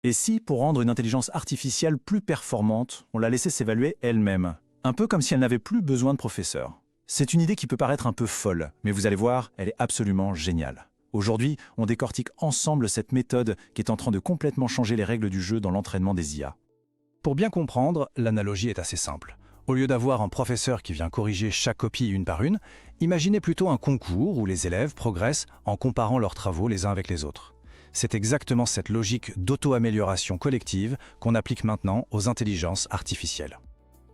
Et si, pour rendre une intelligence artificielle plus performante, on la laissait s'évaluer elle-même? Un peu comme si elle n'avait plus besoin de professeur. C'est une idée qui peut paraître un peu folle, mais vous allez voir, elle est absolument géniale. Aujourd'hui, on décortique ensemble cette méthode qui est en train de complètement changer les règles du jeu dans l'entraînement des IA. Pour bien comprendre, l'analogie est assez simple. Au lieu d'avoir un professeur qui vient corriger chaque copie une par une, imaginez plutôt un concours où les élèves progressent en comparant leurs travaux les uns avec les autres. C'est exactement cette logique d'auto-amélioration collective qu'on applique maintenant aux intelligences artificielles.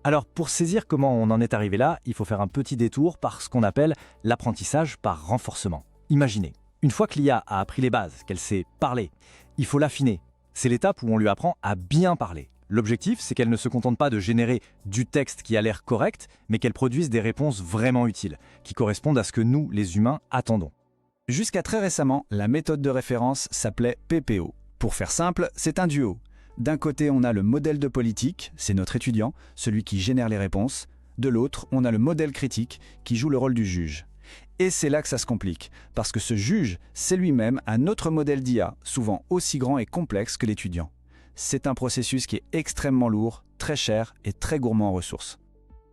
Alors, pour saisir comment on en est arrivé là, il faut faire un petit détour par ce qu'on appelle l'apprentissage par renforcement. Imaginez, une fois que l'IA a appris les bases, qu'elle sait parler, il faut l'affiner. C'est l'étape où on lui apprend à bien parler. L'objectif, c'est qu'elle ne se contente pas de générer du texte qui a l'air correct, mais qu'elle produise des réponses vraiment utiles, qui correspondent à ce que nous, les humains, attendons. Jusqu'à très récemment, la méthode de référence s'appelait PPO. Pour faire simple, c'est un duo. D'un côté, on a le modèle de politique, c'est notre étudiant, celui qui génère les réponses. De l'autre, on a le modèle critique, qui joue le rôle du juge. Et c'est là que ça se complique, parce que ce juge, c'est lui-même un autre modèle d'IA, souvent aussi grand et complexe que l'étudiant. C'est un processus qui est extrêmement lourd, très cher et très gourmand en ressources.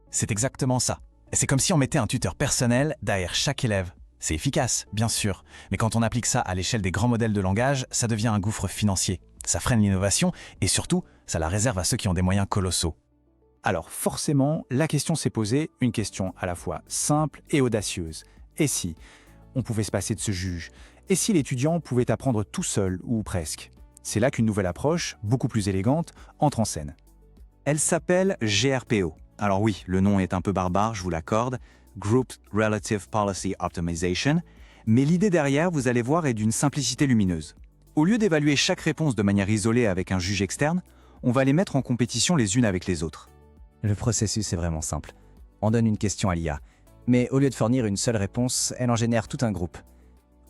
C'est exactement ça. C'est comme si on mettait un tuteur personnel derrière chaque élève. C'est efficace, bien sûr, mais quand on applique ça à l'échelle des grands modèles de langage, ça devient un gouffre financier. Ça freine l'innovation et surtout, ça la réserve à ceux qui ont des moyens colossaux. Alors forcément, la question s'est posée, une question à la fois simple et audacieuse. Et si on pouvait se passer de ce juge? Et si l'étudiant pouvait apprendre tout seul ou presque? C'est là qu'une nouvelle approche, beaucoup plus élégante, entre en scène. Elle s'appelle GRPO. Alors oui, le nom est un peu barbare, je vous l'accorde, Group Relative Policy Optimization, mais l'idée derrière, vous allez voir, est d'une simplicité lumineuse. Au lieu d'évaluer chaque réponse de manière isolée avec un juge externe, on va les mettre en compétition les unes avec les autres. Le processus est vraiment simple. On donne une question à l'IA, mais au lieu de fournir une seule réponse, elle en génère tout un groupe.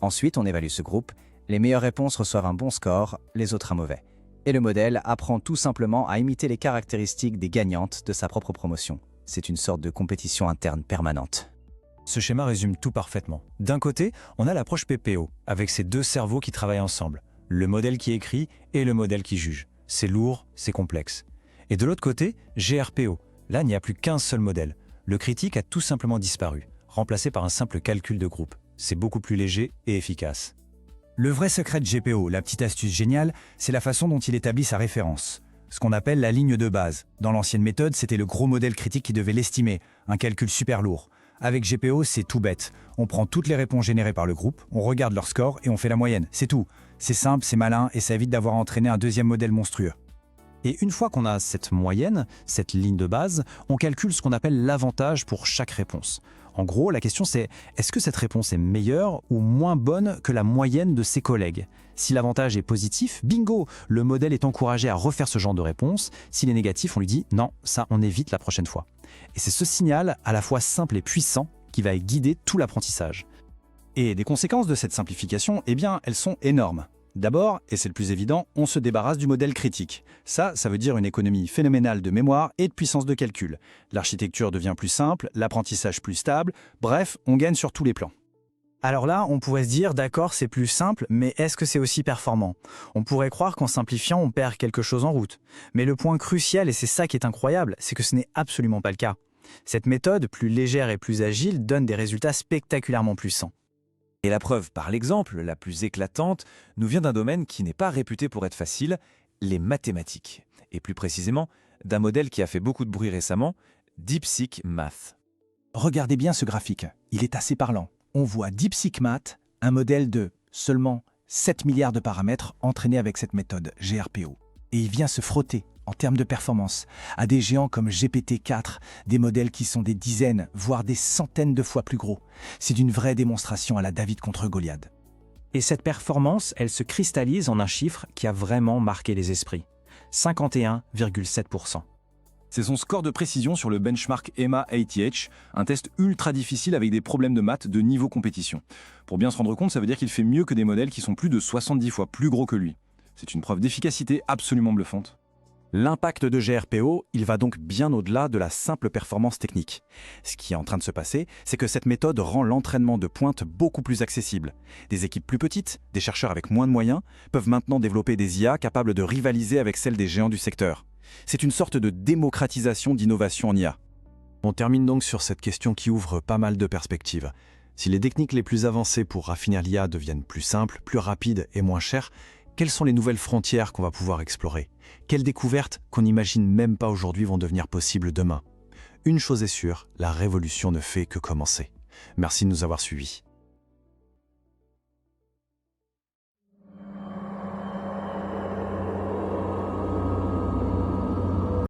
Ensuite, on évalue ce groupe. Les meilleures réponses reçoivent un bon score, les autres un mauvais. Et le modèle apprend tout simplement à imiter les caractéristiques des gagnantes de sa propre promotion. C'est une sorte de compétition interne permanente. Ce schéma résume tout parfaitement. D'un côté, on a l'approche PPO, avec ces deux cerveaux qui travaillent ensemble. Le modèle qui écrit et le modèle qui juge. C'est lourd, c'est complexe. Et de l'autre côté, GRPO. Là, il n'y a plus qu'un seul modèle. Le critique a tout simplement disparu, remplacé par un simple calcul de groupe. C'est beaucoup plus léger et efficace. Le vrai secret de GPO, la petite astuce géniale, c'est la façon dont il établit sa référence. Ce qu'on appelle la ligne de base. Dans l'ancienne méthode, c'était le gros modèle critique qui devait l'estimer, un calcul super lourd. Avec GPO, c'est tout bête. On prend toutes les réponses générées par le groupe, on regarde leur score et on fait la moyenne. C'est tout. C'est simple, c'est malin et ça évite d'avoir entraîné un deuxième modèle monstrueux. Et une fois qu'on a cette moyenne, cette ligne de base, on calcule ce qu'on appelle l'avantage pour chaque réponse. En gros, la question c'est, est-ce que cette réponse est meilleure ou moins bonne que la moyenne de ses collègues? Si l'avantage est positif, bingo, le modèle est encouragé à refaire ce genre de réponse. S'il est négatif, on lui dit non, ça on évite la prochaine fois. Et c'est ce signal, à la fois simple et puissant, qui va guider tout l'apprentissage. Et les conséquences de cette simplification, eh bien, elles sont énormes. D'abord, et c'est le plus évident, on se débarrasse du modèle critique. Ça veut dire une économie phénoménale de mémoire et de puissance de calcul. L'architecture devient plus simple, l'apprentissage plus stable, bref, on gagne sur tous les plans. Alors là, on pourrait se dire, d'accord, c'est plus simple, mais est-ce que c'est aussi performant? On pourrait croire qu'en simplifiant, on perd quelque chose en route. Mais le point crucial, et c'est ça qui est incroyable, c'est que ce n'est absolument pas le cas. Cette méthode, plus légère et plus agile, donne des résultats spectaculairement puissants. Et la preuve par l'exemple, la plus éclatante, nous vient d'un domaine qui n'est pas réputé pour être facile, les mathématiques. Et plus précisément, d'un modèle qui a fait beaucoup de bruit récemment, DeepSeek Math. Regardez bien ce graphique, il est assez parlant. On voit DeepSeek Math, un modèle de seulement 7 milliards de paramètres entraînés avec cette méthode GRPO. Et il vient se frotter, en termes de performance, à des géants comme GPT-4, des modèles qui sont des dizaines, voire des centaines de fois plus gros. C'est d'une vraie démonstration à la David contre Goliath. Et cette performance, elle se cristallise en un chiffre qui a vraiment marqué les esprits. 51,7%. C'est son score de précision sur le benchmark EMA-ATH, un test ultra difficile avec des problèmes de maths de niveau compétition. Pour bien se rendre compte, ça veut dire qu'il fait mieux que des modèles qui sont plus de 70 fois plus gros que lui. C'est une preuve d'efficacité absolument bluffante. L'impact de GRPO, il va donc bien au-delà de la simple performance technique. Ce qui est en train de se passer, c'est que cette méthode rend l'entraînement de pointe beaucoup plus accessible. Des équipes plus petites, des chercheurs avec moins de moyens, peuvent maintenant développer des IA capables de rivaliser avec celles des géants du secteur. C'est une sorte de démocratisation d'innovation en IA. On termine donc sur cette question qui ouvre pas mal de perspectives. Si les techniques les plus avancées pour raffiner l'IA deviennent plus simples, plus rapides et moins chères, quelles sont les nouvelles frontières qu'on va pouvoir explorer? Quelles découvertes qu'on n'imagine même pas aujourd'hui vont devenir possibles demain? Une chose est sûre, la révolution ne fait que commencer. Merci de nous avoir suivis.